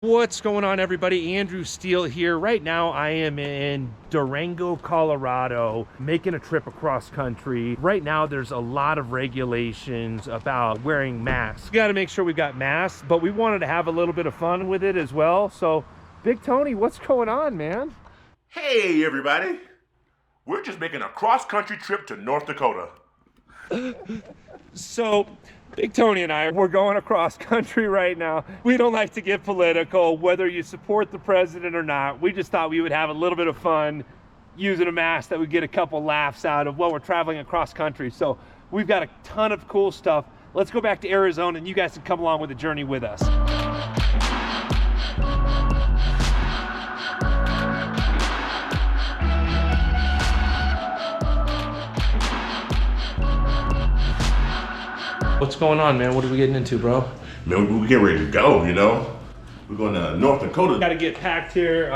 What's going on, everybody? Andrew Steele here. Right now I am in Durango, Colorado, making a trip across country. Right now there's a lot of regulations about wearing masks. We got to make sure we've got masks, but we wanted to have a little bit of fun with it as well. So Big Tony, what's going on, man? Hey everybody, we're just making a cross-country trip to North Dakota. So Big Tony and we're going across country right now. We don't like to get political, whether you support the president or not. We just thought we would have a little bit of fun using a mask that would get a couple laughs out of while we're traveling across country. So we've got a ton of cool stuff. Let's go back to Arizona and you guys can come along with the journey with us. What's going on, man? What are we getting into, bro? Man, we're getting ready to go, you know? We're going to North Dakota. Got to get packed here.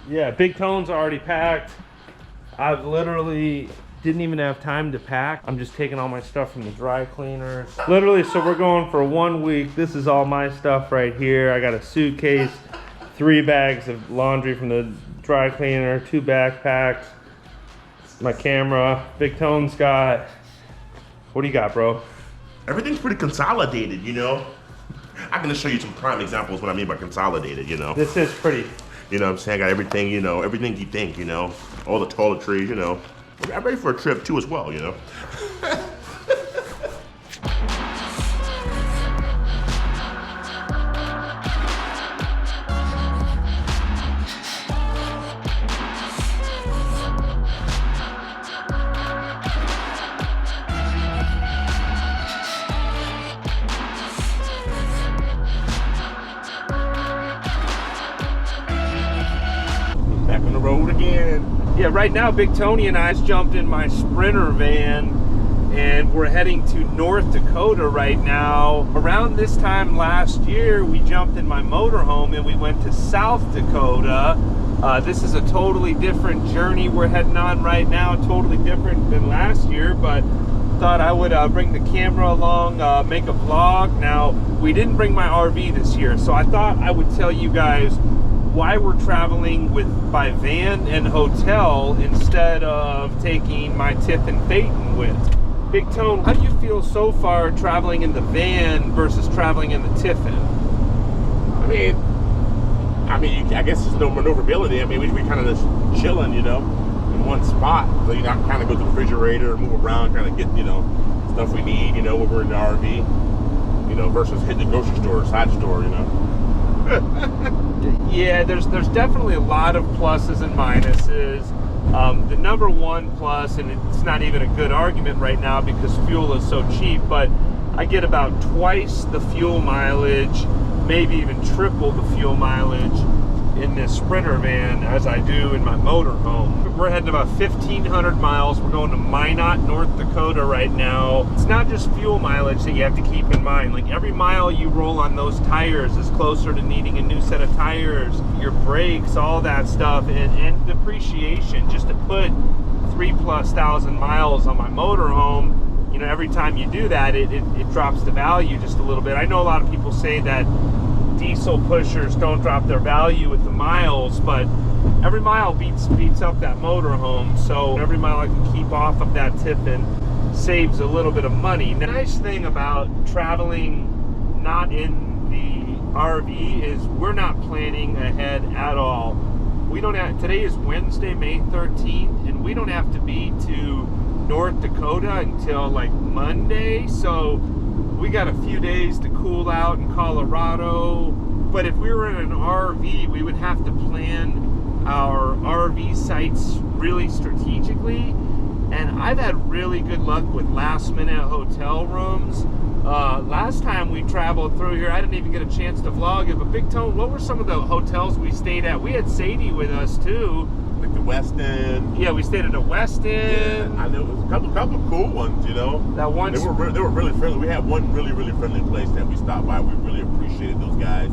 Yeah, Big Tone's already packed. I've literally didn't even have time to pack. I'm just taking all my stuff from the dry cleaners. Literally, so we're going for 1 week. This is all my stuff right here. I got a suitcase, 3 bags of laundry from the dry cleaner, 2 backpacks, my camera. Big Tone's got, what do you got, bro? Everything's pretty consolidated, you know? I'm gonna show you some prime examples what I mean by consolidated, you know? This is pretty. You know what I'm saying? I got everything, you know, everything you think, you know? All the toiletries, you know? I'm ready for a trip too as well, you know? Back on the road again. Yeah, right now Big Tony and I just jumped in my Sprinter van and we're heading to North Dakota right now. Around this time last year, we jumped in my motorhome and we went to South Dakota. This is a totally different journey we're heading on right now, totally different than last year, but thought I would bring the camera along, make a vlog. Now, we didn't bring my RV this year, so I thought I would tell you guys why we're traveling by van and hotel instead of taking my Tiffin Phaeton with. Big Tone, how do you feel so far traveling in the van versus traveling in the Tiffin? I mean, I guess there's no maneuverability. I mean, we kind of just chilling, you know, in one spot. So, you know, I can kind of go to the refrigerator, move around, kind of get, you know, stuff we need, you know, when we're in the RV, you know, versus hitting the grocery store or side store, you know. Yeah, there's definitely a lot of pluses and minuses. The number one plus, and it's not even a good argument right now because fuel is so cheap, but I get about twice the fuel mileage, maybe even triple the fuel mileage in this Sprinter van as I do in my motorhome. We're heading about 1,500 miles. We're going to Minot, North Dakota right now. It's not just fuel mileage that you have to keep in mind. Like every mile you roll on those tires is closer to needing a new set of tires, your brakes, all that stuff, and depreciation. Just to put 3,000+ miles on my motorhome, you know, every time you do that, it drops the value just a little bit. I know a lot of people say that diesel pushers don't drop their value with the miles, but every mile beats up that motorhome. So every mile I can keep off of that Tiffin saves a little bit of money. The nice thing about traveling not in the RV is we're not planning ahead at all. We don't have, today is Wednesday, May 13th, and we don't have to be to North Dakota until like Monday. So we got a few days to cool out in Colorado, but if we were in an RV, we would have to plan our RV sites really strategically, and I've had really good luck with last-minute hotel rooms. Last time we traveled through here, I didn't even get a chance to vlog it, but Big Tone, what were some of the hotels we stayed at? We had Sadie with us too. Like the West End. Yeah, we stayed at the West End. Yeah, I know, it was a couple cool ones, you know. That one. They were really friendly. We had one really friendly place that we stopped by. We really appreciated those guys.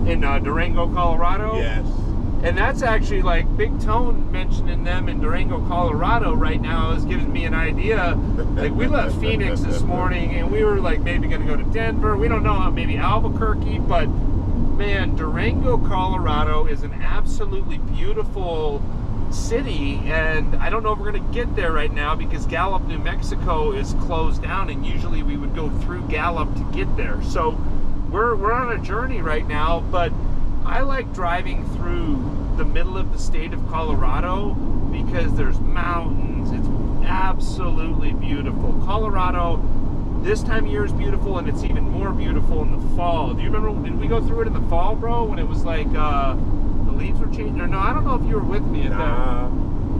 In Durango, Colorado? Yes. And that's actually like Big Tone mentioning them in Durango, Colorado right now is giving me an idea. Like we left Phoenix this morning and we were like maybe going to go to Denver. We don't know, maybe Albuquerque, but man, Durango, Colorado is an absolutely beautiful city, and I don't know if we're going to get there right now because Gallup, New Mexico is closed down, and usually we would go through Gallup to get there. So we're on a journey right now, but I like driving through the middle of the state of Colorado because there's mountains. It's absolutely beautiful. Colorado this time of year is beautiful, and it's even more beautiful in the fall. Do you remember, did we go through it in the fall, bro, when it was like the leaves were changing? Or no, I don't know if you were with me at that.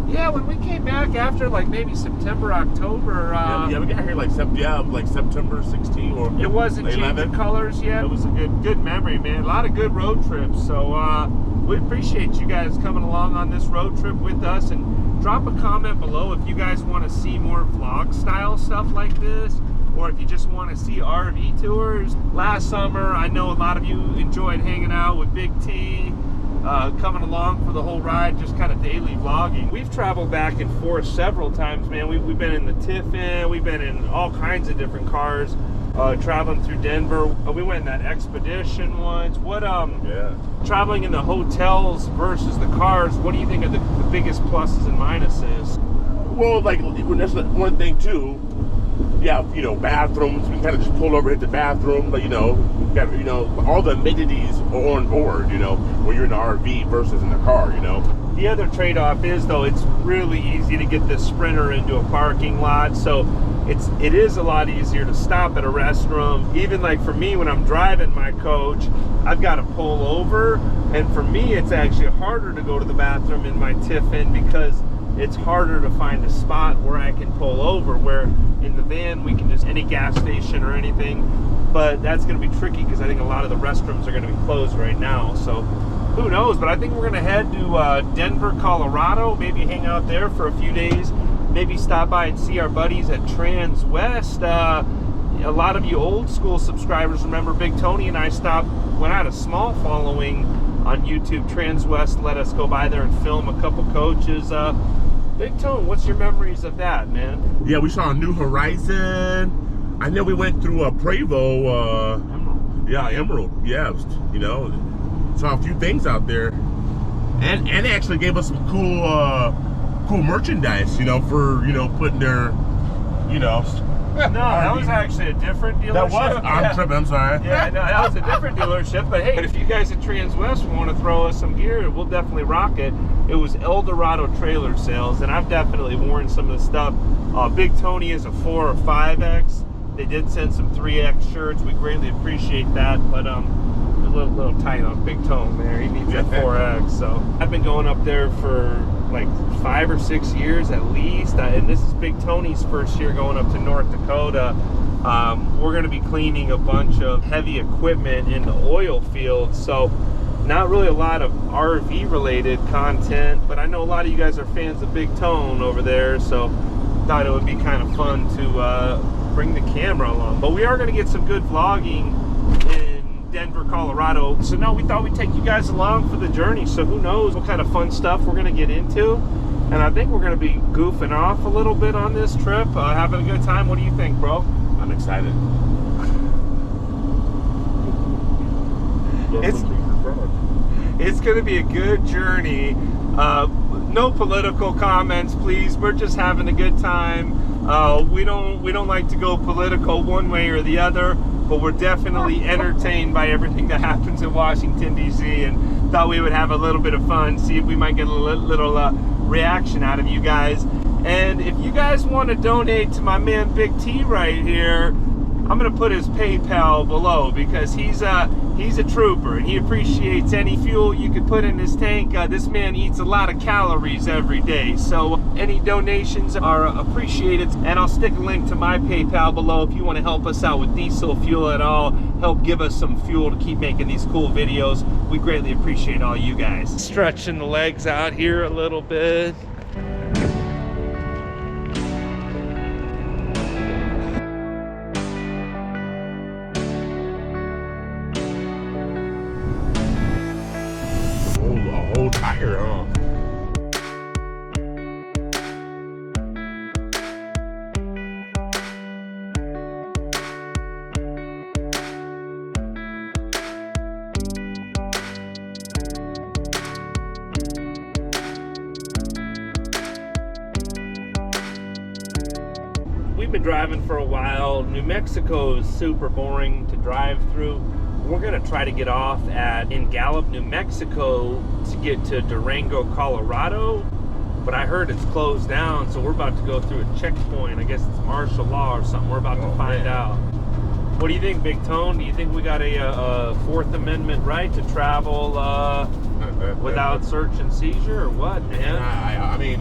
Yeah, when we came back after like maybe September, October. Yeah, we got here like September 16 or it wasn't changing colors yet. It was a good memory, man. A lot of good road trips. So we appreciate you guys coming along on this road trip with us, and drop a comment below if you guys want to see more vlog style stuff like this, or if you just want to see RV tours. Last summer, I know a lot of you enjoyed hanging out with Big T, coming along for the whole ride, just kind of daily vlogging. We've traveled back and forth several times, man. We've been in the Tiffin, we've been in all kinds of different cars, traveling through Denver. We went in that Expedition once. Traveling in the hotels versus the cars, what do you think are the biggest pluses and minuses? Well, like, that's one thing too. Yeah, bathrooms. We kind of just pull over, hit the bathroom, but we've got, all the amenities are on board, when you're in the RV versus in the car, The other trade-off is, though, it's really easy to get this Sprinter into a parking lot, so it is a lot easier to stop at a restroom. Even like for me, when I'm driving my coach, I've got to pull over, and for me, it's actually harder to go to the bathroom in my Tiffin because it's harder to find a spot where I can pull over, where in the van we can just any gas station or anything, but that's going to be tricky because I think a lot of the restrooms are going to be closed right now. So who knows, but I think we're going to head to Denver, Colorado, maybe hang out there for a few days, maybe stop by and see our buddies at Transwest. A lot of you old school subscribers remember Big Tony and I went out a small following on YouTube. Transwest let us go by there and film a couple coaches. Big Tone, what's your memories of that, man? Yeah, we saw a New Horizon. I know we went through a Prevost. Emerald. Yeah, Emerald. Yeah, saw a few things out there, and they actually gave us some cool merchandise. For putting their No, that was actually a different dealership. That was? I'm tripping, I'm sorry. Yeah, no, that was a different dealership. But hey, if you guys at Transwest want to throw us some gear, we'll definitely rock it. It was El Dorado Trailer Sales, and I've definitely worn some of the stuff. Big Tony is a 4 or 5X. They did send some 3X shirts. We greatly appreciate that, but a little tight on Big Tone there. He needs that 4X. So I've been going up there for like 5 or 6 years at least, and this is Big Tony's first year going up to North Dakota. We're going to be cleaning a bunch of heavy equipment in the oil field, so not really a lot of RV related content, but I know a lot of you guys are fans of Big Tone over there, so thought it would be kind of fun to bring the camera along. But we are going to get some good vlogging in Denver, Colorado. So no, we thought we'd take you guys along for the journey. So who knows what kind of fun stuff we're going to get into. And I think we're going to be goofing off a little bit on this trip, having a good time. What do you think, bro? I'm excited. It's going to be a good journey. No political comments, please. We're just having a good time. We don't like to go political one way or the other, but we're definitely entertained by everything that happens in Washington, D.C., and thought we would have a little bit of fun, see if we might get a little reaction out of you guys. And if you guys want to donate to my man Big T right here, I'm going to put his PayPal below because he's a trooper and he appreciates any fuel you could put in his tank. This man eats a lot of calories every day, so any donations are appreciated. And I'll stick a link to my PayPal below if you want to help us out with diesel fuel at all, help give us some fuel to keep making these cool videos. We greatly appreciate all you guys. Stretching the legs out here a little bit. Whole tire, huh? been driving for a while. New Mexico is super boring to drive through. We're gonna try to get off in Gallup, New Mexico to get to Durango, Colorado. But I heard it's closed down, so we're about to go through a checkpoint. I guess it's martial law or something. We're about to find out. What do you think, Big Tone? Do you think we got a Fourth Amendment right to travel without search and seizure, or what, man? I mean,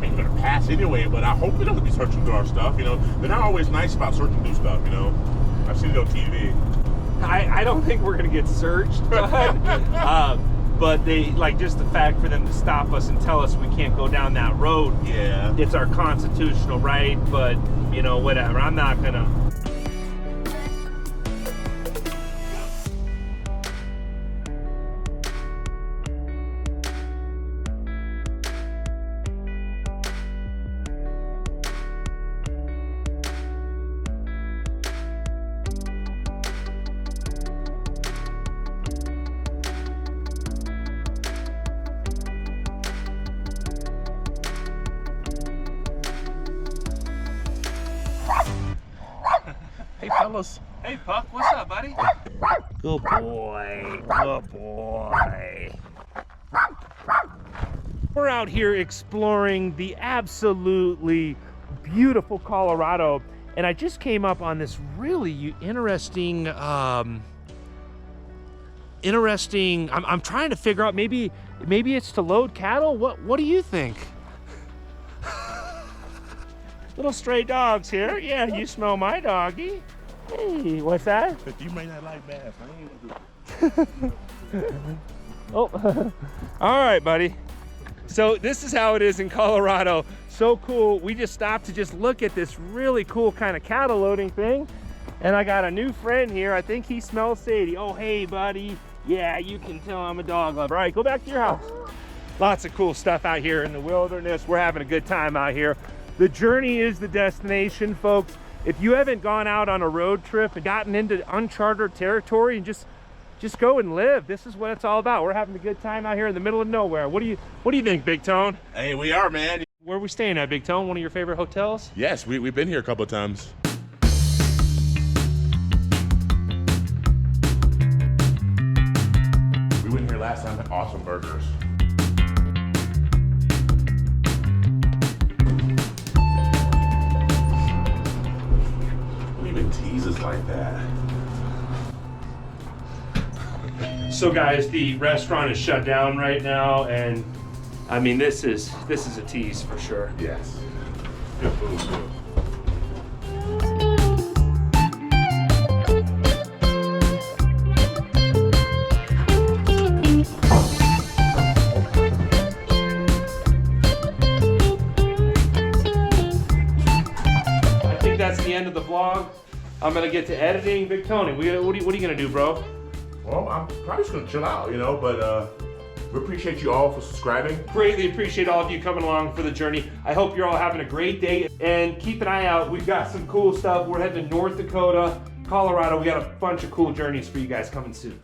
we're gonna pass anyway, but I hope they don't be searching through our stuff. You know, they're not always nice about searching through stuff. You know, I've seen it on TV. I don't think we're gonna get searched, but they, like, just the fact for them to stop us and tell us we can't go down that road. Yeah, it's our constitutional right, but you know, whatever. I'm not gonna. Hey, fellas. Hey, Puck, what's up, buddy? Good boy, good boy. We're out here exploring the absolutely beautiful Colorado, and I just came up on this really interesting, I'm trying to figure out, maybe it's to load cattle. What do you think? Little stray dogs here. Yeah, you smell my doggy. Hey, what's that? You may not like bass. Oh, all right, buddy. So this is how it is in Colorado. So cool. We just stopped to just look at this really cool kind of cattle loading thing. And I got a new friend here. I think he smells Sadie. Oh, hey, buddy. Yeah, you can tell I'm a dog lover. All right, go back to your house. Lots of cool stuff out here in the wilderness. We're having a good time out here. The journey is the destination, folks. If you haven't gone out on a road trip and gotten into uncharted territory, and just go and live, this is what it's all about. We're having a good time out here in the middle of nowhere. What do you think, Big Tone? Hey, we are, man. Where are we staying at, Big Tone? One of your favorite hotels? Yes, we've been here a couple of times. We went here last time, had awesome burgers. Even teases like that. So guys, the restaurant is shut down right now, and I mean, this is a tease for sure. Yes. Good food, too. I think that's the end of the vlog. I'm gonna get to editing. Big Tony, what are you gonna do, bro? Well, I'm probably just gonna chill out, you know, but we appreciate you all for subscribing. Greatly appreciate all of you coming along for the journey. I hope you're all having a great day, and keep an eye out. We've got some cool stuff. We're heading to North Dakota, Colorado. We got a bunch of cool journeys for you guys coming soon.